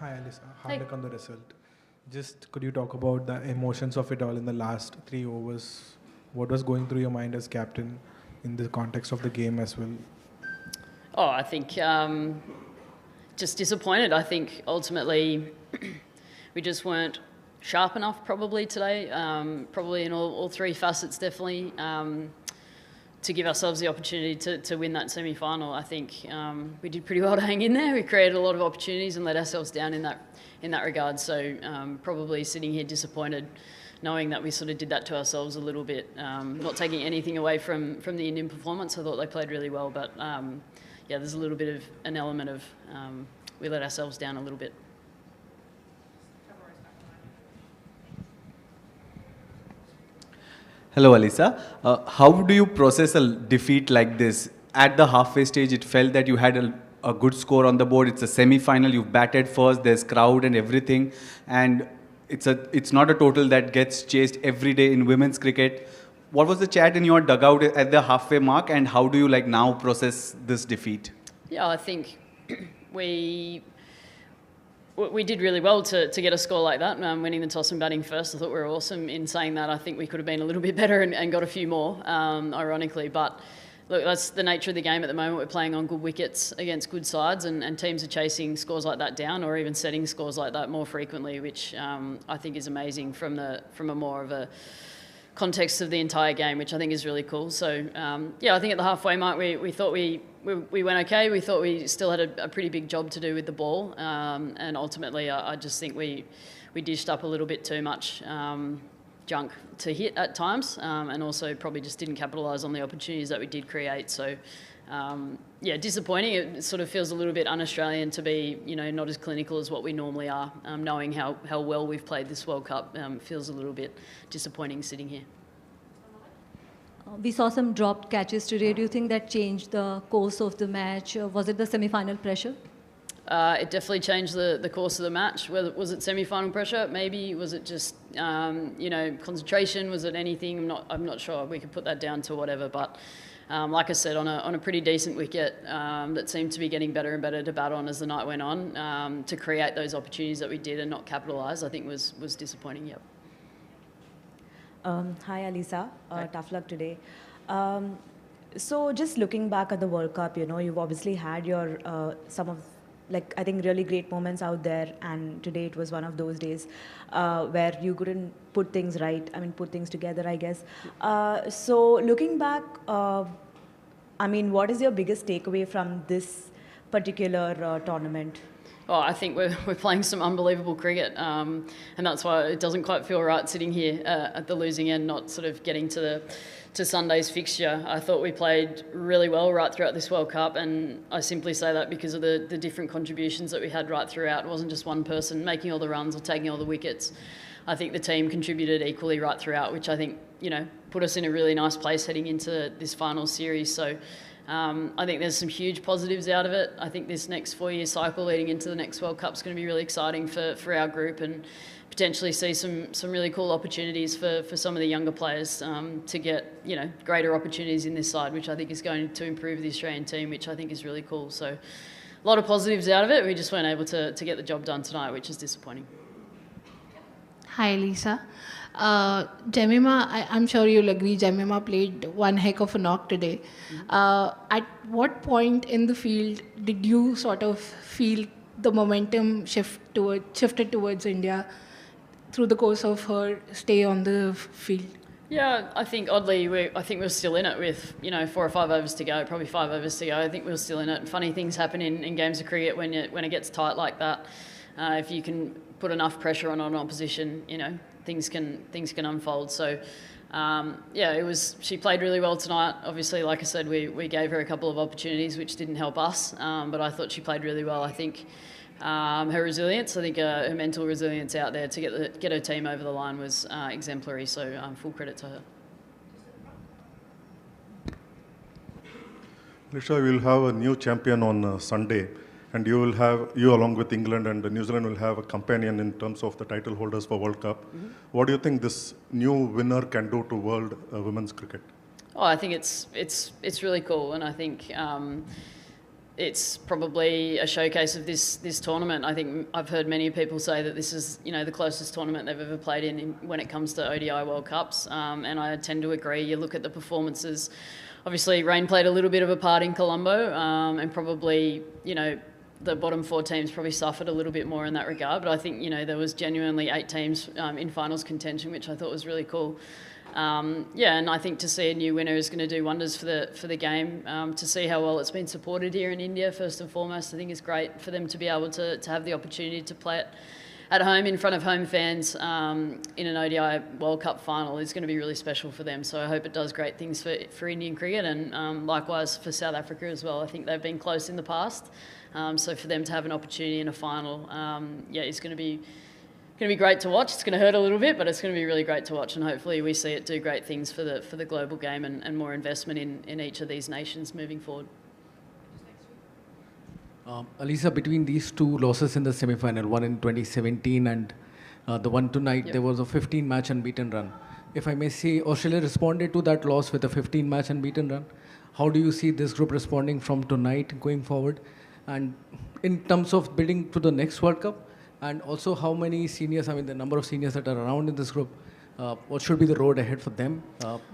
Hi, Alyssa. Hey. Hardik on the result. Just could you talk about the emotions of it all in the last 3 overs? What was going through your mind as captain in the context of the game as well? Oh, I think just disappointed. I think ultimately we just weren't sharp enough probably today, probably in all three facets definitely, to give ourselves the opportunity to win that semi-final. I think we did pretty well to hang in there. We created a lot of opportunities and let ourselves down in that regard. So probably sitting here disappointed, knowing that we sort of did that to ourselves a little bit. Not taking anything away from the Indian performance. I thought they played really well, but yeah, there's a little bit of an element of we let ourselves down a little bit. Hello, Alyssa. How do you process a defeat like this? At the halfway stage, it felt that you had a good score on the board. It's a semi-final. You've batted first. There's crowd and everything, and it's not a total that gets chased every day in women's cricket. What was the chat in your dugout at the halfway mark, and how do you now process this defeat? Yeah, I think we did really well to get a score like that, winning the toss and batting first. I thought we were awesome. In saying that, I think we could have been a little bit better and got a few more, ironically. But look, that's the nature of the game at the moment. We're playing on good wickets against good sides, and teams are chasing scores like that down, or even setting scores like that more frequently, which I think is amazing from a more of a context of the entire game, which I think is really cool. So yeah, I think at the halfway mark we thought we went okay. We thought we still had a pretty big job to do with the ball, and ultimately I just think we dished up a little bit too much junk to hit at times, and also probably just didn't capitalise on the opportunities that we did create. So yeah, disappointing. It sort of feels a little bit un-Australian to be, not as clinical as what we normally are. Knowing how well we've played this World Cup, feels a little bit disappointing sitting here. We saw some dropped catches today. Do you think that changed the course of the match? Was it the semi-final pressure? It definitely changed the course of the match. Was it semi-final pressure? Maybe. Was it just concentration? Was it anything? I'm not sure. We could put that down to whatever. But like I said, on a pretty decent wicket that seemed to be getting better and better to bat on as the night went on, to create those opportunities that we did and not capitalise, I think was disappointing. Yep. Hi, Alyssa. Tough luck today. So just looking back at the World Cup, you've obviously had your some of, I think, really great moments out there, and today it was one of those days where you couldn't put things right. I mean, put things together, I guess. So looking back, I mean, what is your biggest takeaway from this particular tournament? Oh, I think we're playing some unbelievable cricket, and that's why it doesn't quite feel right sitting here at the losing end, not sort of getting to Sunday's fixture. I thought we played really well right throughout this World Cup, and I simply say that because of the different contributions that we had right throughout. It wasn't just one person making all the runs or taking all the wickets. I think the team contributed equally right throughout, which I think, put us in a really nice place heading into this final series. So I think there's some huge positives out of it. I think this next 4-year cycle leading into the next World Cup is going to be really exciting for our group, and potentially see some really cool opportunities for some of the younger players to get greater opportunities in this side, which I think is going to improve the Australian team, which I think is really cool. So a lot of positives out of it. We just weren't able to get the job done tonight, which is disappointing. Hi, Lisa. Jemimah, I'm sure you'll agree, Jemimah played one heck of a knock today. At what point in the field did you sort of feel the momentum shifted towards India through the course of her stay on the field? Yeah, I think oddly, I think we're still in it with 4 or 5 overs to go, probably 5 overs to go. I think we're still in it. Funny things happen in games of cricket when it gets tight like that. If you can put enough pressure on an opposition, things can unfold. So yeah, she played really well tonight. Obviously, like I said, we gave her a couple of opportunities which didn't help us, but I thought she played really well. I think her resilience, I think her mental resilience out there to get her team over the line was exemplary. So full credit to her. Alyssa, we will have a new champion on Sunday, and you along with England and New Zealand will have a companion in terms of the title holders for World Cup. Mm-hmm. What do you think this new winner can do to world women's cricket? Oh, I think it's really cool, and I think it's probably a showcase of this tournament. I think I've heard many people say that this is, the closest tournament they've ever played in when it comes to ODI World Cups, and I tend to agree. You look at the performances. Obviously, rain played a little bit of a part in Colombo, and probably, the bottom 4 teams probably suffered a little bit more in that regard. But I think, there was genuinely 8 teams in finals contention, which I thought was really cool. And I think to see a new winner is going to do wonders for the game. To see how well it's been supported here in India, first and foremost, I think it's great for them to be able to have the opportunity to play it at home in front of home fans in an ODI World Cup final is going to be really special for them. So I hope it does great things for Indian cricket, and likewise for South Africa as well. I think they've been close in the past, so for them to have an opportunity in a final, it's going to be great to watch. It's going to hurt a little bit, but it's going to be really great to watch, and hopefully we see it do great things for the global game and more investment in each of these nations moving forward. Alyssa, between these 2 losses in the semi-final, one in 2017 and the one tonight, there was a 15-match unbeaten run. If I may say, Australia responded to that loss with a 15-match unbeaten run. How do you see this group responding from tonight going forward? And in terms of building to the next World Cup, and also how many seniors, the number of seniors that are around in this group, what should be the road ahead for them?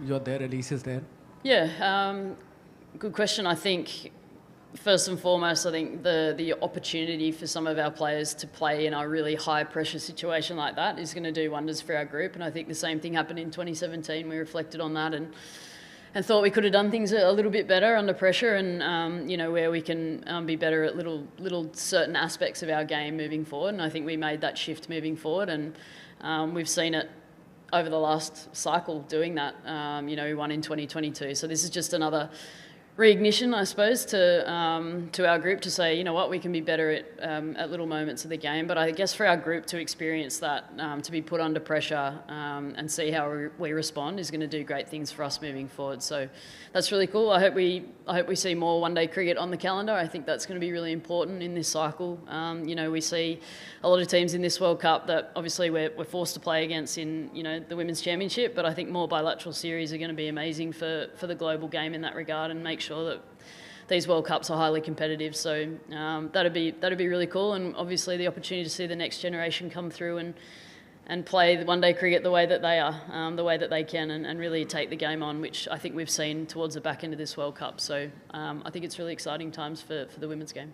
You're there, Elise is there. Yeah, good question. I think first and foremost, I think the opportunity for some of our players to play in a really high pressure situation like that is going to do wonders for our group. And I think the same thing happened in 2017. We reflected on that and thought we could have done things a little bit better under pressure, and where we can be better at little certain aspects of our game moving forward. And I think we made that shift moving forward, and we've seen it over the last cycle doing that. We won in 2022, so this is just another reignition, I suppose, to our group to say, we can be better at little moments of the game. But I guess for our group to experience that, to be put under pressure and see how we respond is going to do great things for us moving forward. So that's really cool. I hope we see more one-day cricket on the calendar. I think that's going to be really important in this cycle. We see a lot of teams in this World Cup that obviously we're forced to play against in the Women's Championship, but I think more bilateral series are going to be amazing for the global game in that regard, and make sure that these World Cups are highly competitive. So that'd be really cool, and obviously the opportunity to see the next generation come through and play the one-day cricket the way that they are, the way that they can, and really take the game on, which I think we've seen towards the back end of this World Cup. So I think it's really exciting times for the women's game.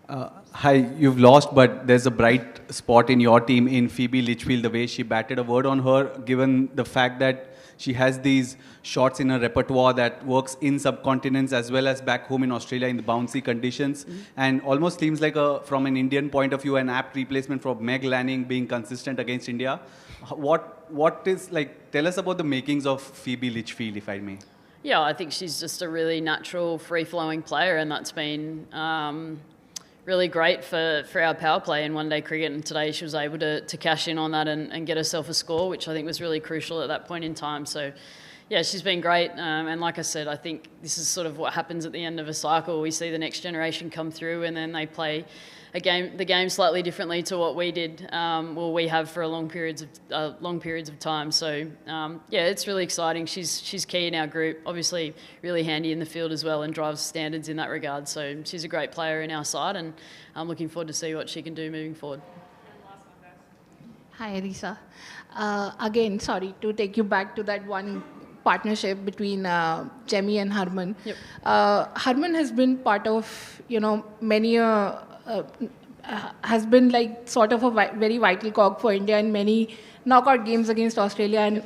Hi, you've lost, but there's a bright spot in your team in Phoebe Litchfield, the way she batted. A word on her, given the fact that she has these shots in her repertoire that works in subcontinents as well as back home in Australia in the bouncy conditions, and almost seems like, from an Indian point of view, an apt replacement for Meg Lanning being consistent against India. What is, tell us about the makings of Phoebe Litchfield, if I may. Yeah, I think she's just a really natural, free-flowing player, and that's been really great for our power play in one-day cricket, and today she was able to cash in on that and get herself a score, which I think was really crucial at that point in time. So, yeah, she's been great, and like I said, I think this is sort of what happens at the end of a cycle. We see the next generation come through, and then they play the game slightly differently to what we did. We have for long periods of time. So it's really exciting. She's key in our group. Obviously, really handy in the field as well, and drives standards in that regard. So she's a great player in our side, and I'm looking forward to see what she can do moving forward. Hi, Alyssa. Again, sorry to take you back to that one partnership between Jemmy and Harman. Yep. Harman has been part of, many has been like sort of a very vital cog for India in many knockout games against Australia, and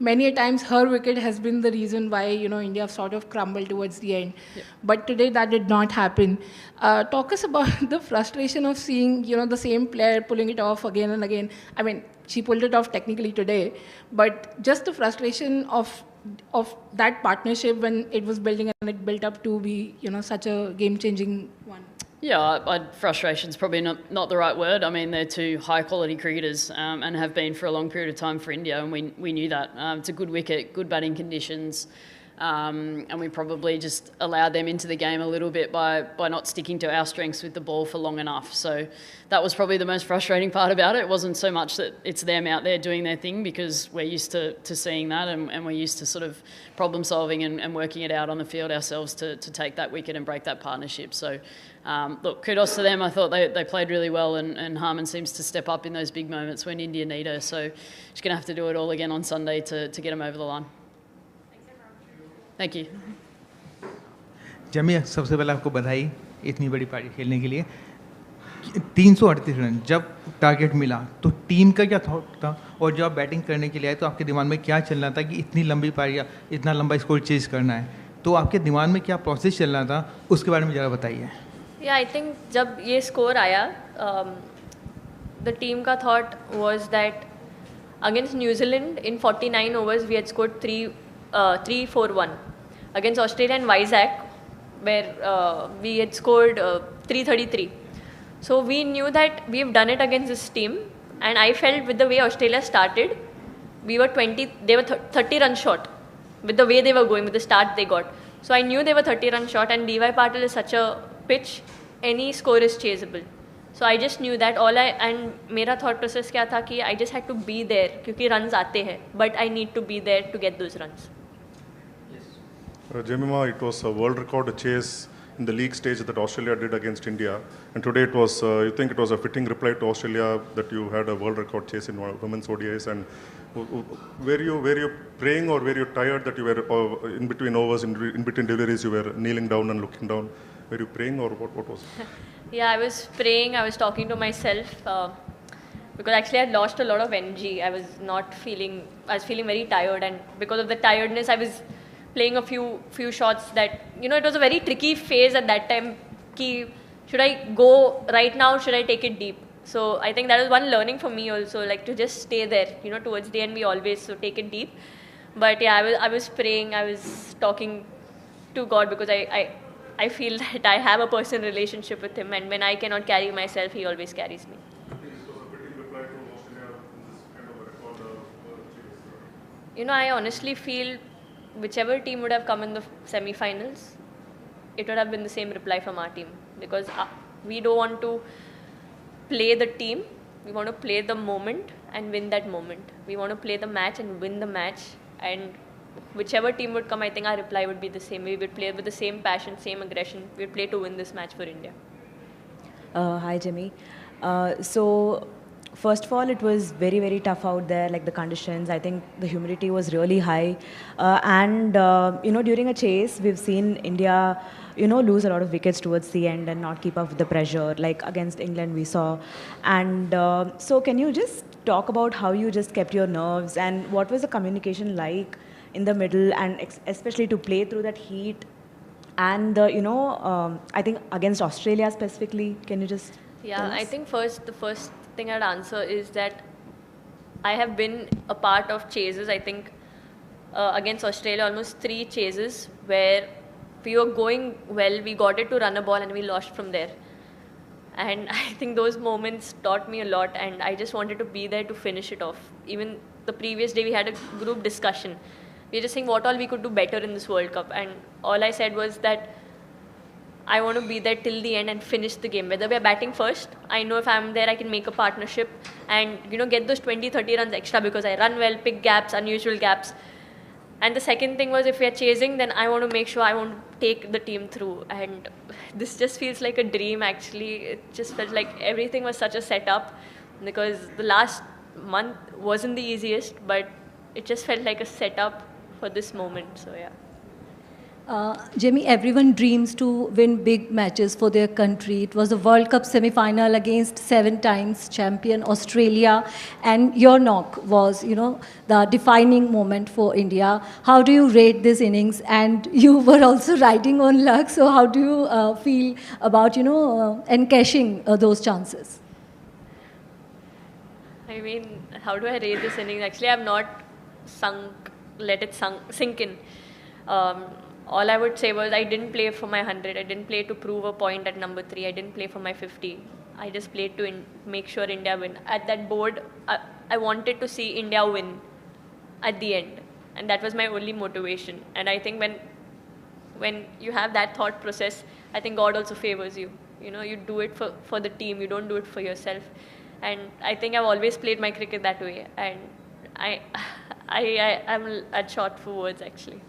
many a times her wicket has been the reason why India sort of crumbled towards the end. Yep. But today that did not happen. Talk us about the frustration of seeing the same player pulling it off again and again. I mean, she pulled it off technically today, but just the frustration of that partnership when it was building and it built up to be such a game-changing one. Yeah, frustration's probably not the right word. I mean, they're two high-quality cricketers and have been for a long period of time for India, and we knew that. It's a good wicket, good batting conditions. and we probably just allowed them into the game a little bit by not sticking to our strengths with the ball for long enough. So that was probably the most frustrating part about it. It wasn't so much that it's them out there doing their thing, because we're used to seeing that, and we're used to sort of problem solving and working it out on the field ourselves to take that wicket and break that partnership. So look, kudos to them. I thought they played really well, and Harman seems to step up in those big moments when India need her. So she's going to have to do it all again on Sunday to get them over the line. Thank you. जमी, सबसे पहले आपको बधाई इतनी बड़ी पारी खेलने के लिए। 338 रन जब टारगेट मिला तो टीम का क्या थॉट था, और जब आप बैटिंग करने के लिए आए तो आपके दिमाग में क्या चल रहा था कि इतनी लंबी पारी, इतना लंबा स्कोर चेज करना है, तो आपके दिमाग में क्या प्रोसेस चल रहा था, उसके बारे में ज़रा बताइए। या आई थिंक जब ये स्कोर आया, द टीम का thought was that against New Zealand in 49 overs we had scored 3-4-1, against Australia and Vizag, where we had scored 333. So we knew that we've done it against this team, and I felt with the way Australia started, they were 30 runs short with the way they were going, with the start they got. So I knew they were 30 runs short, and DY Patil is such a pitch, any score is chaseable. So I just knew that and मेरा thought process क्या था कि I just had to be there, क्योंकि runs आते हैं, but I need to be there to get those runs. Jemimah, it was a world record chase in the league stage that Australia did against India, and today it was, you think it was a fitting reply to Australia that you had a world record chase in women's ODIs, and were you praying, or were you tired that you were in between overs, in between deliveries, you were kneeling down and looking down? Were you praying, or what was it? Yeah, I was praying, I was talking to myself, because actually I had lost a lot of energy. I was feeling very tired, and because of the tiredness I was playing a few shots that, it was a very tricky phase at that time. Should I go right now? Should I take it deep? So I think that was one learning for me also, like to just stay there. Towards the end we always take it deep. But yeah, I was praying. I was talking to God, because I feel that I have a personal relationship with Him, and when I cannot carry myself, He always carries me. I honestly feel whichever team would have come in the semi-finals, it would have been the same reply from our team, because we don't want to play the team, we want to play the moment and win that moment. We want to play the match and win the match, and whichever team would come, I think our reply would be the same. We would play with the same passion, same aggression. We would play to win this match for India. Hi, Jimmy. So first of all, it was very, very tough out there, like the conditions. I think the humidity was really high. And during a chase, we've seen India, lose a lot of wickets towards the end and not keep up with the pressure, like against England we saw. And so can you just talk about how you just kept your nerves, and what was the communication like in the middle, and especially to play through that heat? And, I think against Australia specifically, can you just tell us? I think the first thing I'd answer is that I have been a part of chases. I think against Australia, almost 3 chases where we were going well, we got it to run a ball and we lost from there. And I think those moments taught me a lot, and I just wanted to be there to finish it off. Even the previous day we had a group discussion. We were just saying what all we could do better in this World Cup, and all I said was that I want to be there till the end and finish the game. Whether we are batting first, I know if I'm there I can make a partnership and get those 20-30 runs extra, because I run well, pick gaps, unusual gaps. And the second thing was, if we are chasing, then I want to make sure I want to take the team through. And this just feels like a dream actually. It just felt like everything was such a setup, because the last month wasn't the easiest, but it just felt like a setup for this moment. So yeah. Jimmy, everyone dreams to win big matches for their country. It was a World Cup semi-final against 7 times champion Australia, and your knock was, the defining moment for India. How do you rate this innings? And you were also riding on luck, so how do you feel about, encashing those chances? I mean, how do I rate this innings? Actually, I have not let it sink in. All I would say was I didn't play for my 100. I didn't play to prove a point at number 3. I didn't play for my 50. I just played to make sure India win. At that board, I wanted to see India win at the end. and that was my only motivation. And I think when you have that thought process, I think God also favors you. You know, you do it for the team, you don't do it for yourself. And I think I've always played my cricket that way, and I'm at short for words actually.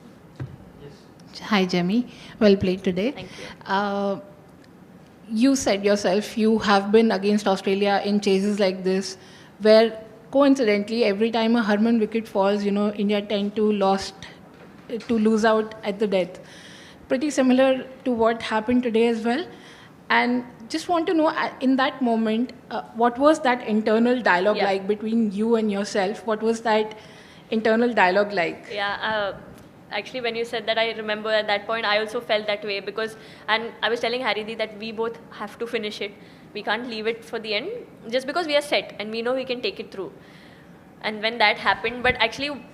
Hi, Jemmy. Well played today. Thank you. You said yourself you have been against Australia in chases like this, where coincidentally every time a Harman wicket falls, you know, India tend to lose out at the death. Pretty similar to what happened today as well. And just want to know, in that moment, what was that internal dialogue like between you and yourself? What was that internal dialogue like? Yeah. Actually, when you said that, I remember at that point I also felt that way and I was telling Harry that we both have to finish it. We can't leave it for the end just because we are set and we know we can take it through. And when that happened, but actually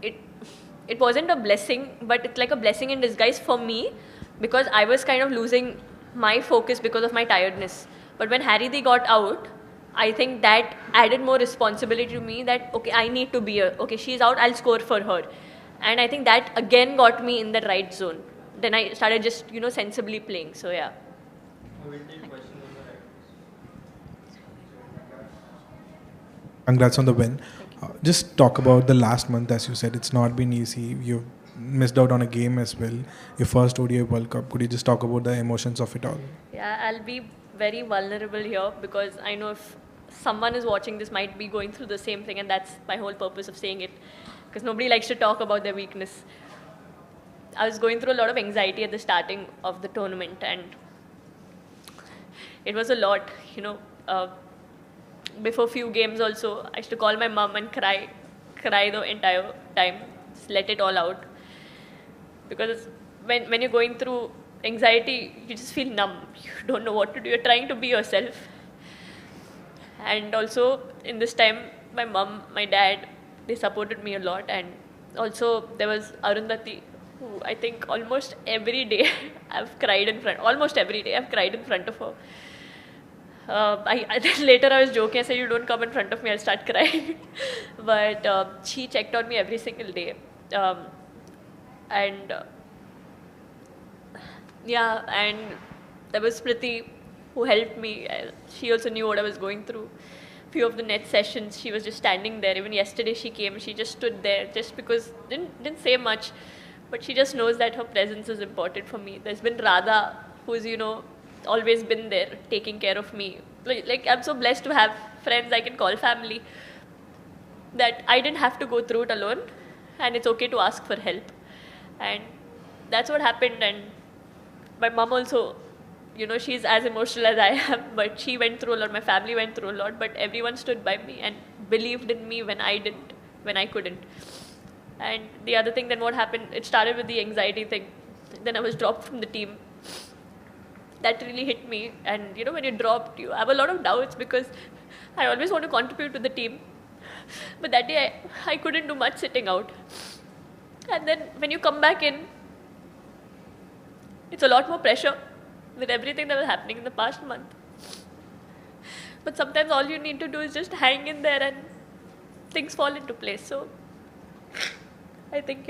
it wasn't a blessing, but it's like a blessing in disguise for me, because I was kind of losing my focus because of my tiredness. But when Harry got out, I think that added more responsibility to me, that okay, I need to be here. Okay, she's out, I'll score for her. And I think that again got me in the right zone. Then I started just, sensibly playing. So yeah. Congrats on the win. Just talk about the last month. As you said, it's not been easy. You've missed out on a game as well. Your first ODI World Cup. Could you just talk about the emotions of it all? Yeah, I'll be very vulnerable here, because I know if someone is watching this might be going through the same thing, and that's my whole purpose of saying it. Because nobody likes to talk about their weakness. I was going through a lot of anxiety at the starting of the tournament, and it was a lot, before few games also, I used to call my mom and cry the entire time, just let it all out. Because when you're going through anxiety, you just feel numb, you don't know what to do, you're trying to be yourself. And also, in this time, my mom, my dad, they supported me a lot. And also there was Arundhati, who I think almost every day I've cried in front of her. Later I was joking, I said, you don't come in front of me, I'll start crying. But she checked on me every single day. And there was Priti, who helped me. She also knew what I was going through. Few of the net sessions, she was just standing there. Even yesterday she came, she just stood there, just because, didn't say much, but she just knows that her presence is important for me. There's been Radha, who's, always been there, taking care of me. Like, I'm so blessed to have friends I can call family, that I didn't have to go through it alone, and it's okay to ask for help. And that's what happened. And my mom also, she's as emotional as I am, but she went through a lot, my family went through a lot, but everyone stood by me and believed in me when I couldn't. And the other thing, then what happened, it started with the anxiety thing. Then I was dropped from the team. That really hit me. And when you're dropped, you have a lot of doubts, because I always want to contribute to the team. But that day, I couldn't do much sitting out. And then when you come back in, it's a lot more pressure with everything that was happening in the past month. But sometimes all you need to do is just hang in there and things fall into place. So I think,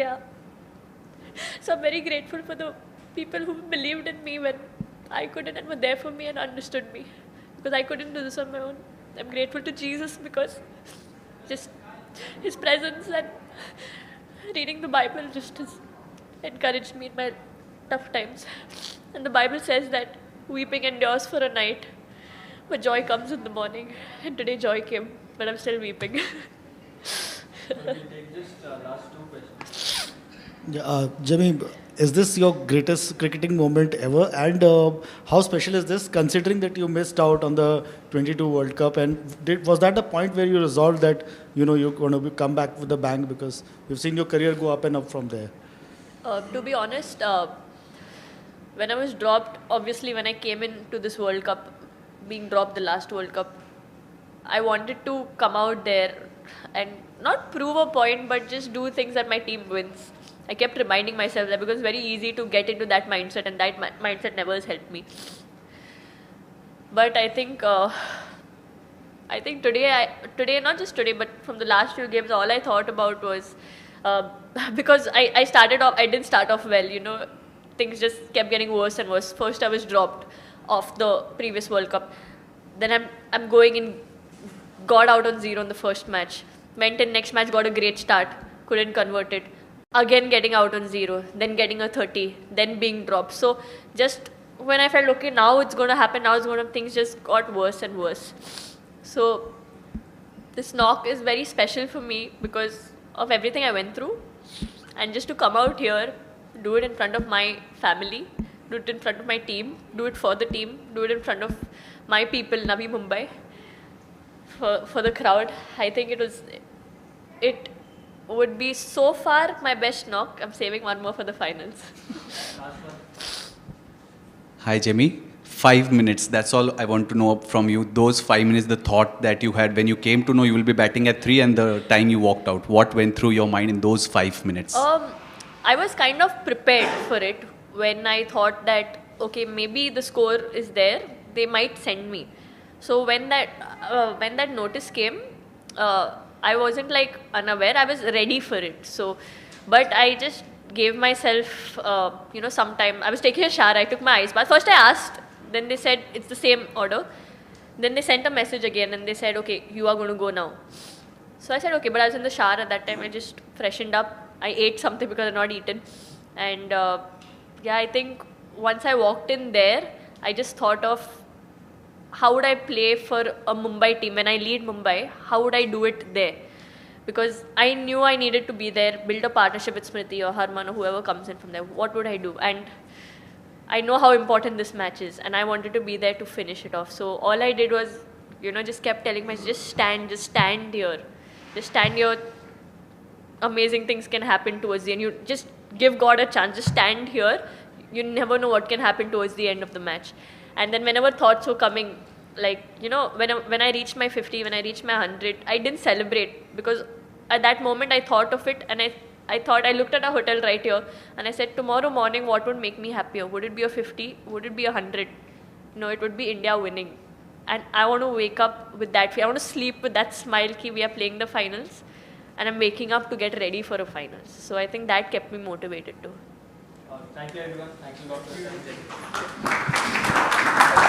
so I'm very grateful for the people who believed in me when I couldn't, and were there for me and understood me, because I couldn't do this on my own. I'm grateful to Jesus, because just his presence and reading the Bible just has encouraged me in my tough times. And the Bible says that weeping endures for a night, but joy comes in the morning. And today joy came, but I'm still weeping. We take just last two questions. Jemmy, is this your greatest cricketing moment ever? And how special is this, considering that you missed out on the 22 World Cup? And was that a point where you resolved that you're going to come back with a bang, because you've seen your career go up and up from there? To be honest, when I was dropped, obviously when I came into this World Cup, being dropped the last World Cup, I wanted to come out there and not prove a point, but just do things that my team wins. I kept reminding myself that, because it's very easy to get into that mindset, and that mindset never has helped me. But I think today, not just today, but from the last few games, all I thought about was, Because I started off, I didn't start off well, you know, things just kept getting worse and worse. First I was dropped off the previous World Cup. Then I'm going in, got out on 0 in the first match. Went in next match, got a great start, couldn't convert it. Again getting out on 0, then getting a 30, then being dropped. So just when I felt, okay, now it's going to happen, things just got worse and worse. So this knock is very special for me because of everything I went through. And just to come out here, do it in front of my family, do it in front of my team, do it for the team, do it in front of my people, Navi Mumbai, for the crowd. I think it would be so far my best knock. I'm saving one more for the finals. Hi, Jemmy. 5 minutes. That's all I want to know from you. Those 5 minutes, the thought that you had when you came to know you will be batting at 3 and the time you walked out. What went through your mind in those 5 minutes? I was kind of prepared for it when I thought that, okay, maybe the score is there. They might send me. So when that notice came, I wasn't like unaware. I was ready for it. So, but I just gave myself, some time. I was taking a shower. I took my ice bath. First I asked. Then they said it's the same order. Then they sent a message again and they said, okay, you are going to go now. So I said, okay, but I was in the shower at that time. I just freshened up. I ate something because I'd not eaten. And I think once I walked in there, I just thought of how would I play for a Mumbai team when I lead Mumbai? How would I do it there? Because I knew I needed to be there, build a partnership with Smriti or Harman or whoever comes in from there. What would I do? And I know how important this match is, and I wanted to be there to finish it off. So all I did was, just kept telling myself, just stand here. Just stand here. Amazing things can happen towards the end. You just give God a chance. Just stand here. You never know what can happen towards the end of the match. And then whenever thoughts were coming, like, when I reached my 50, when I reached my 100, I didn't celebrate because at that moment I thought of it and I looked at a hotel right here and I said, tomorrow morning, what would make me happier? Would it be a 50? Would it be 100? No, it would be India winning. And I want to wake up with that. I want to sleep with that smile ki we are playing the finals and I'm waking up to get ready for a finals. So I think that kept me motivated too. Thank you everyone. Thank you a lot for your time.